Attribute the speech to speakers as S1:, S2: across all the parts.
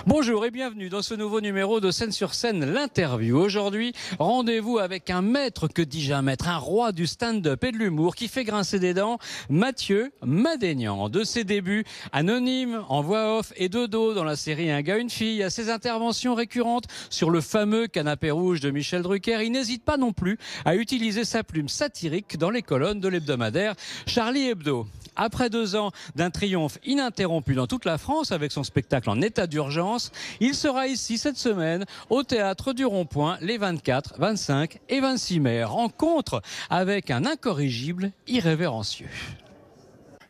S1: Bonjour et bienvenue dans ce nouveau numéro de Scène sur Scène, l'interview. Aujourd'hui, rendez-vous avec un maître, que dis-je un maître, un roi du stand-up et de l'humour qui fait grincer des dents, Mathieu Madénian. De ses débuts anonymes, en voix off et de dos dans la série Un gars, une fille, à ses interventions récurrentes sur le fameux canapé rouge de Michel Drucker, il n'hésite pas non plus à utiliser sa plume satirique dans les colonnes de l'hebdomadaire Charlie Hebdo. Après 2 ans d'un triomphe ininterrompu dans toute la France avec son spectacle en état d'urgence, il sera ici cette semaine au Théâtre du Rond-Point les 24, 25 et 26 mai. Rencontre avec un incorrigible irrévérencieux.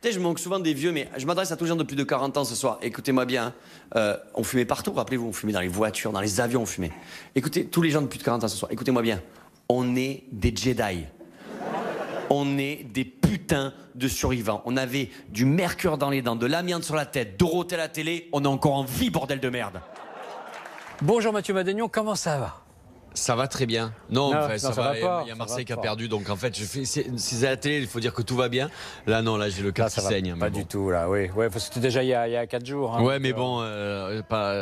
S2: Je me manque souvent des vieux, mais je m'adresse à tous les gens de plus de 40 ans ce soir. Écoutez-moi bien, on fumait partout, rappelez-vous, on fumait dans les voitures, dans les avions, on fumait. Écoutez, tous les gens de plus de 40 ans ce soir, écoutez-moi bien, on est des Jedi. On est des putains de survivants. On avait du mercure dans les dents, de l'amiante sur la tête, Dorothée à la télé. On est encore en vie, bordel de merde.
S1: Bonjour Mathieu Madénian, comment ça va ?
S3: Ça va très bien. Non, enfin, ça va pas. Il y a Marseille qui a perdu, donc en fait, si c'est à la télé, il faut dire que tout va bien. Là, non, là, j'ai le cœur qui saigne.
S1: Pas du tout, là, oui. Ouais, c'était déjà il y a 4 jours. Hein,
S3: ouais, mais bon,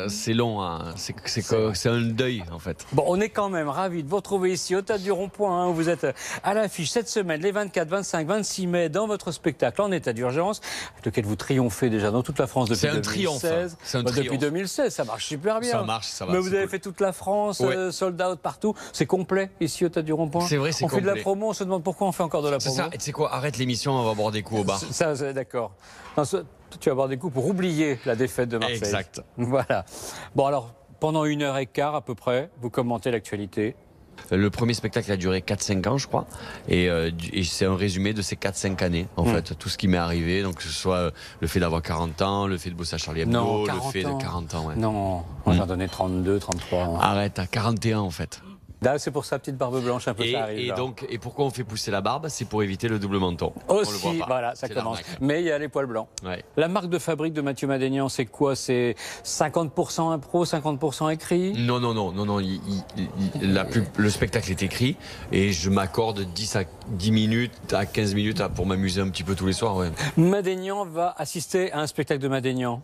S3: c'est long. Hein. C'est un deuil, en fait.
S1: Bon, on est quand même ravis de vous retrouver ici au Théâtre du Rond-Point. Hein. Vous êtes à l'affiche cette semaine, les 24, 25, 26 mai, dans votre spectacle en état d'urgence, avec lequel vous triomphez déjà dans toute la France depuis 2016.
S3: C'est un triomphe.
S1: Depuis 2016, ça marche super bien.
S3: Ça marche, ça va.
S1: Mais vous avez fait toute la France, sold out partout. C'est complet ici au Théâtre du Rond-Point.
S3: C'est vrai, c'est complet.
S1: On fait de la promo, on se demande pourquoi on fait encore de la promo.
S3: C'est ça, et tu sais quoi, arrête l'émission, on va boire des coups au bar.
S1: Ça, d'accord. Tu vas boire des coups pour oublier la défaite de Marseille.
S3: Exact.
S1: Voilà. Bon alors, pendant 1h15 à peu près, vous commentez l'actualité.
S3: Le premier spectacle a duré 4-5 ans, je crois. Et c'est un résumé de ces 4-5 ans, en fait. Tout ce qui m'est arrivé. Donc, que ce soit le fait d'avoir 40 ans, le fait de bosser à Charlie Hebdo, le fait de 40 ans. Ouais.
S1: Non, moi j'en donnais 32, 33 ans.
S3: Arrête, à 41 en fait.
S1: Là, c'est pour sa petite barbe blanche, un peu ça arrive.
S3: Et pourquoi on fait pousser la barbe? C'est pour éviter le double menton.
S1: Aussi, voilà, ça commence. Mais il y a les poils blancs. Ouais. La marque de fabrique de Mathieu Madénian, c'est quoi? C'est 50% impro, 50% écrit?
S3: Non. Le spectacle est écrit et je m'accorde 10 minutes à 15 minutes pour m'amuser un petit peu tous les soirs. Ouais.
S1: Madénian va assister à un spectacle de Madénian.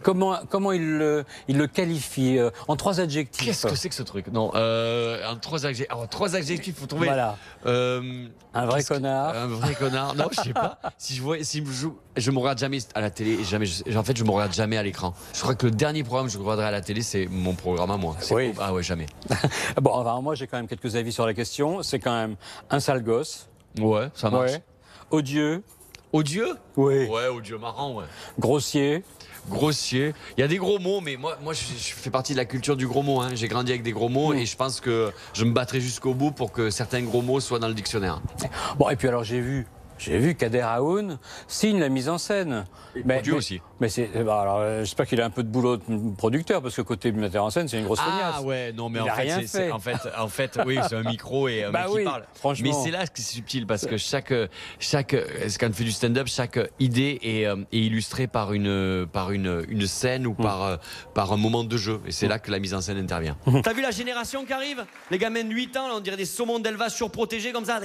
S1: Comment il le qualifie en 3 adjectifs?
S3: Qu'est-ce que c'est que ce truc? Non, en 3 adjectifs. Alors, 3 adjectifs, faut trouver.
S1: Voilà. Un vrai connard.
S3: Un vrai connard. Non, je sais pas. Si je me regarde jamais à la télé. En fait, je me regarde jamais à l'écran. Je crois que le dernier programme que je regarderai à la télé, c'est mon programme à moi.
S1: Oui.
S3: Ah ouais, jamais.
S1: Bon, enfin, moi, j'ai quand même quelques avis sur la question. C'est quand même un sale gosse.
S3: Ouais, ça marche. Ouais.
S1: Odieux.
S3: Odieux?
S1: Oui.
S3: Ouais, odieux marrant, ouais.
S1: Grossier.
S3: Grossier. Il y a des gros mots, mais moi je fais partie de la culture du gros mot. Hein. J'ai grandi avec des gros mots et je pense que je me battrai jusqu'au bout pour que certains gros mots soient dans le dictionnaire.
S1: Bon, et puis alors j'ai vu Kader Aoun signe la mise en scène.
S3: Dieu aussi.
S1: Mais alors, j'espère qu'il a un peu de boulot de producteur, parce que côté metteur en scène, c'est une grosse feignasse.
S3: Ah ouais, non, mais en fait, oui, c'est un micro et un mec qui parle.
S1: Franchement.
S3: Mais c'est là que c'est subtil, parce que quand on fait du stand-up, chaque idée est illustrée par une scène ou par un moment de jeu. Et c'est là que la mise en scène intervient.
S2: T'as vu la génération qui arrive? Les gamins de 8 ans, là, on dirait des saumons d'élevage surprotégés comme ça.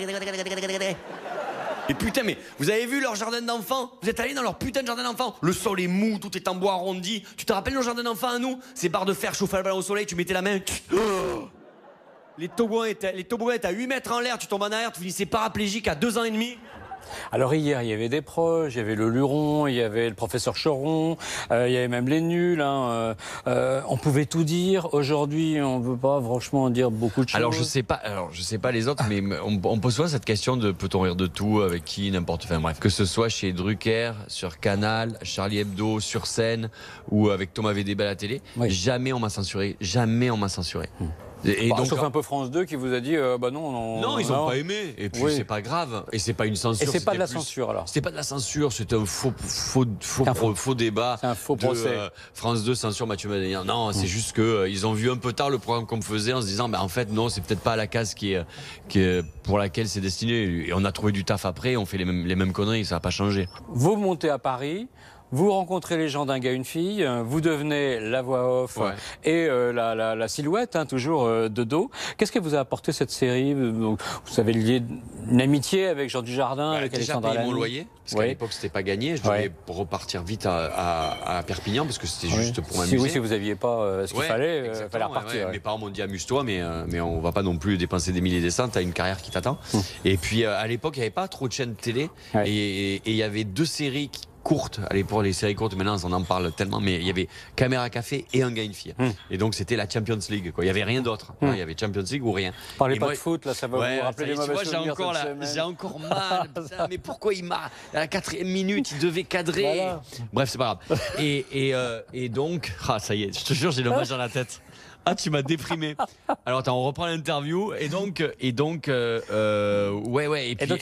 S2: Et putain, mais vous avez vu leur jardin d'enfants? Vous êtes allés dans leur putain de jardin d'enfants? Le sol est mou, tout est en bois arrondi. Tu te rappelles nos jardins d'enfants à nous? Ces barres de fer chauffées au soleil, tu mettais la main. Les toboggans étaient à 8 mètres en l'air, tu tombes en arrière, tu finissais paraplégique à 2 ans et demi.
S1: Alors hier, il y avait des proches, il y avait le Luron, il y avait le professeur Choron, il y avait même les nuls. Hein, on pouvait tout dire. Aujourd'hui, on ne peut pas franchement dire beaucoup de choses.
S3: Alors je sais pas les autres, mais on pose souvent cette question de peut-on rire de tout, avec qui, n'importe. Enfin bref, que ce soit chez Drucker, sur Canal, Charlie Hebdo, sur scène ou avec Thomas Védéba à la télé, jamais on m'a censuré. Jamais on m'a censuré.
S1: Et donc, sauf un peu France 2 qui vous a dit non.
S3: Non, ils n'ont pas aimé. Et puis c'est pas grave. Et c'est pas une censure.
S1: Et c'est pas de la censure alors.
S3: C'était pas de la censure, c'était un faux débat.
S1: C'est un faux procès.
S3: France 2 censure Mathieu Madénian. Non, c'est juste que ils ont vu un peu tard le programme qu'on me faisait en se disant en fait non, c'est peut-être pas la case qui est pour laquelle c'est destiné. Et on a trouvé du taf après, on fait les mêmes conneries, ça n'a pas changé.
S1: Vous montez à Paris. vous rencontrez les gens d'un gars, une fille, vous devenez la voix off et la silhouette, hein, toujours de dos. Qu'est-ce que vous a apporté cette série? Vous avez lié une amitié avec Jean Dujardin, avec Alexandra
S3: Lamy. Déjà payer mon
S1: Lamy.
S3: loyer, parce qu'à l'époque c'était pas gagné. Je devais repartir vite à Perpignan, parce que c'était juste pour m'amuser.
S1: Oui, si vous n'aviez pas ce qu'il fallait repartir.
S3: Mes parents m'ont dit amuse-toi, mais on va pas non plus dépenser des milliers et des cents, t'as une carrière qui t'attend. Et puis à l'époque, il n'y avait pas trop de chaînes de télé, et il y avait 2 séries courtes. À l'époque, les séries courtes, maintenant on en parle tellement, mais il y avait Caméra Café et Un gars, une fille. Et donc c'était la Champions League, quoi. Il n'y avait rien d'autre. Il y avait Champions League ou rien.
S1: Parlez pas de foot, là, ça va vous rappeler les mauvais souvenirs.
S3: J'ai encore mal. Putain, mais pourquoi il m'a à la 4e minute, il devait cadrer. Voilà. Bref, c'est pas grave. Et donc, ça y est, je te jure, j'ai l'hommage dans la tête. Ah, tu m'as déprimé. Alors attends, on reprend l'interview et donc ouais. Et donc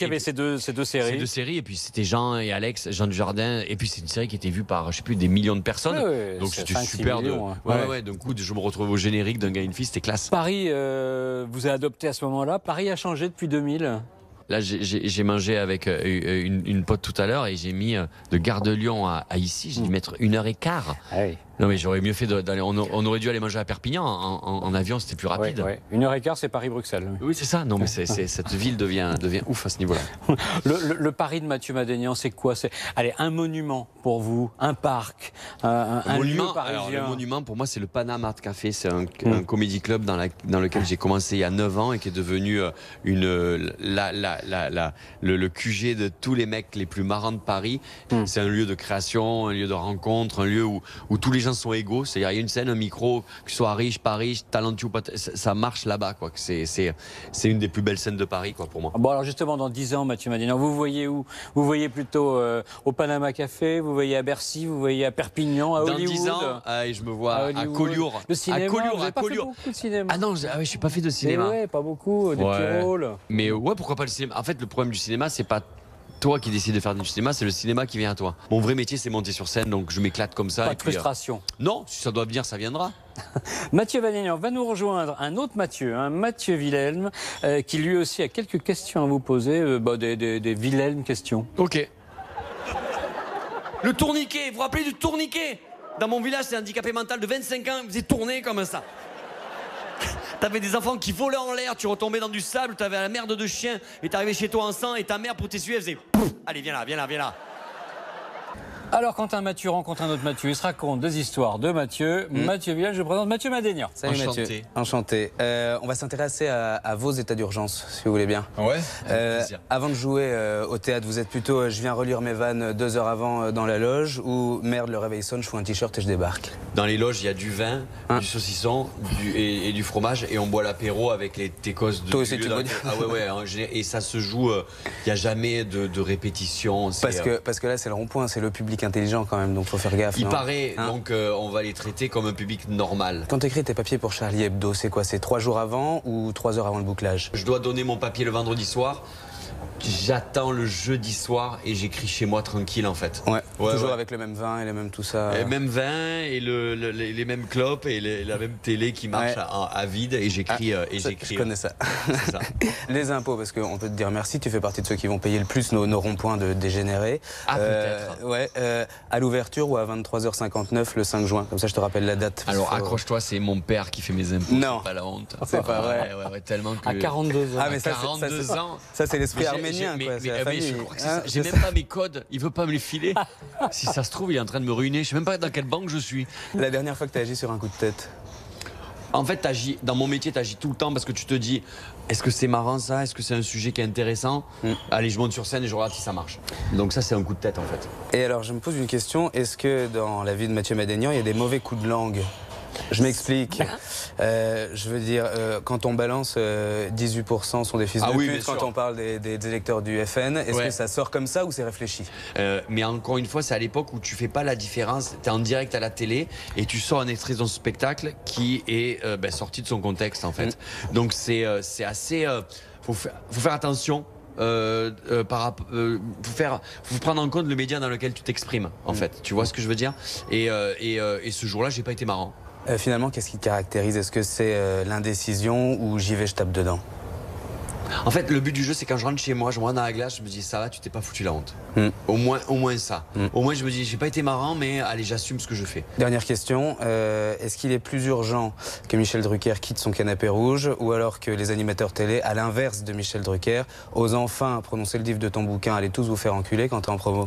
S3: il y avait ces deux séries. Ces 2 séries, et puis c'était Jean et Alex, Jean Dujardin, et puis c'est une série qui était vue par je sais plus des millions de personnes. Donc c'était super
S1: millions,
S3: d'un coup je me retrouve au générique d'Un gars, une fille, c'était classe.
S1: Paris vous a adopté à ce moment-là. Paris a changé depuis 2000.
S3: Là, j'ai mangé avec une pote tout à l'heure et j'ai mis de Gare de Lyon à ici, j'ai dû mettre 1h15.
S1: Ah oui.
S3: Non, mais j'aurais mieux fait d'aller. On aurait dû aller manger à Perpignan. En avion, c'était plus rapide.
S1: Ouais. 1h15, c'est Paris-Bruxelles.
S3: Oui, c'est ça. Non, mais cette ville devient ouf à ce niveau-là.
S1: Le Paris de Mathieu Madénian, c'est quoi? C'est un monument pour vous, un parc, un lieu parisien.
S3: Alors, le monument, pour moi, c'est le Panama Art Café. C'est un comédie club dans lequel j'ai commencé il y a 9 ans et qui est devenu le QG de tous les mecs les plus marrants de Paris. C'est un lieu de création, un lieu de rencontre, un lieu où tous les gens sont égaux. C'est-à-dire, il y a une scène, un micro, que ce soit riche, pas riche, talentueux, ça marche là-bas, quoi. C'est une des plus belles scènes de Paris, quoi, pour moi.
S1: Bon, alors justement, dans 10 ans, Mathieu Madénian, vous voyez où? Vous voyez plutôt au Panama Café, vous voyez à Bercy, vous voyez à Perpignan, à Hollywood?
S3: Dans 10 ans, je me vois à Collioure.
S1: Le cinéma,
S3: vous
S1: n'avez pas fait beaucoup de cinéma.
S3: Ah non, je suis pas fait de cinéma.
S1: Ouais, pas beaucoup, des petits rôles.
S3: Mais ouais, pourquoi pas le cinéma? En fait, le problème du cinéma, c'est pas toi qui décides de faire du cinéma, c'est le cinéma qui vient à toi. Mon vrai métier, c'est monter sur scène, donc je m'éclate comme ça.
S1: Pas de frustration.
S3: Non, si ça doit venir, ça viendra.
S1: Mathieu Madénian va nous rejoindre, un autre Mathieu, Mathieu Wilhelm, qui lui aussi a quelques questions à vous poser, des Wilhelm questions.
S3: Ok.
S2: Le tourniquet, vous vous rappelez du tourniquet? Dans mon village, c'est un handicapé mental de 25 ans, il faisait tourner comme ça. T'avais des enfants qui volaient en l'air, tu retombais dans du sable, t'avais la merde de chien, et t'arrivais chez toi en sang, et ta mère, pour t'essuyer, elle faisait pouf. Allez, viens là.
S1: Alors, quand un Mathieu rencontre un autre Mathieu, il se raconte des histoires de Mathieu. Mathieu Village, je présente Mathieu Madénian.
S4: Salut Mathieu. Enchanté. On va s'intéresser à vos états d'urgence, si vous voulez bien.
S3: Ouais.
S4: Avant de jouer au théâtre, vous êtes plutôt je viens relire mes vannes 2 heures avant dans la loge, ou merde, le réveil sonne, je fous un t-shirt et je débarque?
S3: Dans les loges, il y a du vin, du saucisson et du fromage, et on boit l'apéro avec les técos de.
S4: Toi aussi, tu bois.
S3: Ah ouais, et ça se joue, il n'y a jamais de répétition.
S4: Parce que là, c'est le rond-point, c'est le public intelligent quand même, donc faut faire gaffe.
S3: Il paraît, donc on va les traiter comme un public normal.
S4: Quand t'écris tes papiers pour Charlie Hebdo, c'est quoi? C'est 3 jours avant ou 3 heures avant le bouclage?
S3: Je dois donner mon papier le vendredi soir. J'attends le jeudi soir et j'écris chez moi tranquille, en fait.
S4: Ouais, toujours avec le même vin et le même tout ça.
S3: Le même vin et les mêmes clopes et la même télé qui marche à vide, et j'écris.
S4: Je connais ça.
S3: C'est ça.
S4: Les impôts, parce qu'on peut te dire merci, tu fais partie de ceux qui vont payer le plus nos ronds-points de dégénérés.
S3: Ah, peut-être.
S4: Ouais, à l'ouverture ou à 23h59 le 5 juin, comme ça je te rappelle la date.
S3: Alors accroche-toi, c'est mon père qui fait mes impôts.
S4: Non.
S3: C'est pas la honte.
S4: C'est pas vrai.
S3: Ouais, tellement que.
S1: À 42 ans.
S4: Ah, mais ça,
S3: 42 ans.
S4: Ça, c'est l'esprit arménien.
S3: Je crois que j'ai même pas mes codes, il veut pas me les filer. Si ça se trouve, il est en train de me ruiner. Je sais même pas dans quelle banque je suis.
S4: La dernière fois que tu as agi sur un coup de tête?
S3: En fait, dans mon métier, tu agis tout le temps parce que tu te dis, est-ce que c'est marrant ça? Est-ce que c'est un sujet qui est intéressant? Allez, je monte sur scène et je regarde si ça marche. Donc ça, c'est un coup de tête, en fait.
S4: Et alors, je me pose une question. Est-ce que dans la vie de Mathieu Madénian, il y a des mauvais coups de langue? Je m'explique. Je veux dire, quand on balance 18% sont des fils de pute, quand on parle des électeurs du FN, est-ce que ça sort comme ça ou c'est réfléchi?
S3: Mais encore une fois, c'est à l'époque où tu fais pas la différence. Tu es en direct à la télé et tu sors un extrait de ton spectacle qui est sorti de son contexte, en fait. Donc c'est assez... faut faire attention. Faut prendre en compte le média dans lequel tu t'exprimes, en fait. Tu vois ce que je veux dire? Et ce jour-là, j'ai pas été marrant.
S4: Finalement, qu'est-ce qui te caractérise? Est-ce que c'est l'indécision ou j'y vais, je tape dedans?
S3: En fait, le but du jeu, c'est quand je rentre chez moi, je me rends dans la glace, je me dis ça va, tu t'es pas foutu la honte. Au moins ça. Au moins, je me dis, j'ai pas été marrant, mais allez, j'assume ce que je fais.
S4: Dernière question, est-ce qu'il est plus urgent que Michel Drucker quitte son canapé rouge ou alors que les animateurs télé, à l'inverse de Michel Drucker, osent enfin prononcer le livre de ton bouquin, allez tous vous faire enculer quand t'es en promo?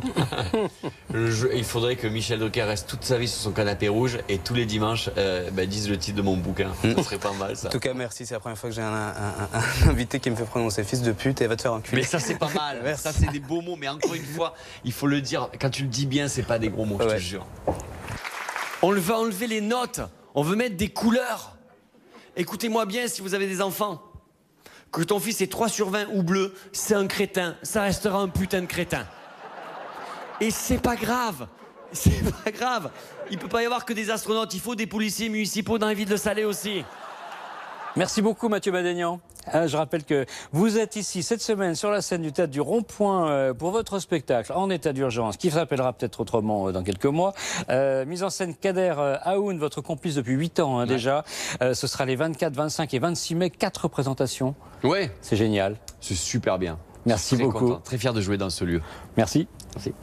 S3: Il faudrait que Michel Drucker reste toute sa vie sur son canapé rouge et tous les dimanches dise le titre de mon bouquin. Ça serait pas mal, ça.
S4: En tout cas, merci, c'est la première fois que j'ai un invité qui me fait prononcer fils de pute et va te faire enculer.
S3: Mais ça, c'est pas mal. Ça, c'est des beaux mots, mais encore une fois, il faut le dire. Quand tu le dis bien, c'est pas des gros mots, je te jure.
S2: On va enlever les notes. On veut mettre des couleurs. Écoutez-moi bien si vous avez des enfants. Que ton fils est 3 sur 20 ou bleu, c'est un crétin. Ça restera un putain de crétin. Et c'est pas grave. C'est pas grave. Il peut pas y avoir que des astronautes. Il faut des policiers municipaux dans les villes de Salé aussi.
S1: Merci beaucoup Mathieu Madénian. Je rappelle que vous êtes ici cette semaine sur la scène du Théâtre du Rond-Point pour votre spectacle En état d'urgence, qui s'appellera peut-être autrement dans quelques mois. Mise en scène Kader Aoun, votre complice depuis 8 ans déjà. Ce sera les 24, 25 et 26 mai, 4 représentations.
S3: Ouais.
S1: C'est génial.
S3: C'est super bien.
S1: Merci beaucoup.
S3: Content, très fier de jouer dans ce lieu.
S1: Merci. Merci.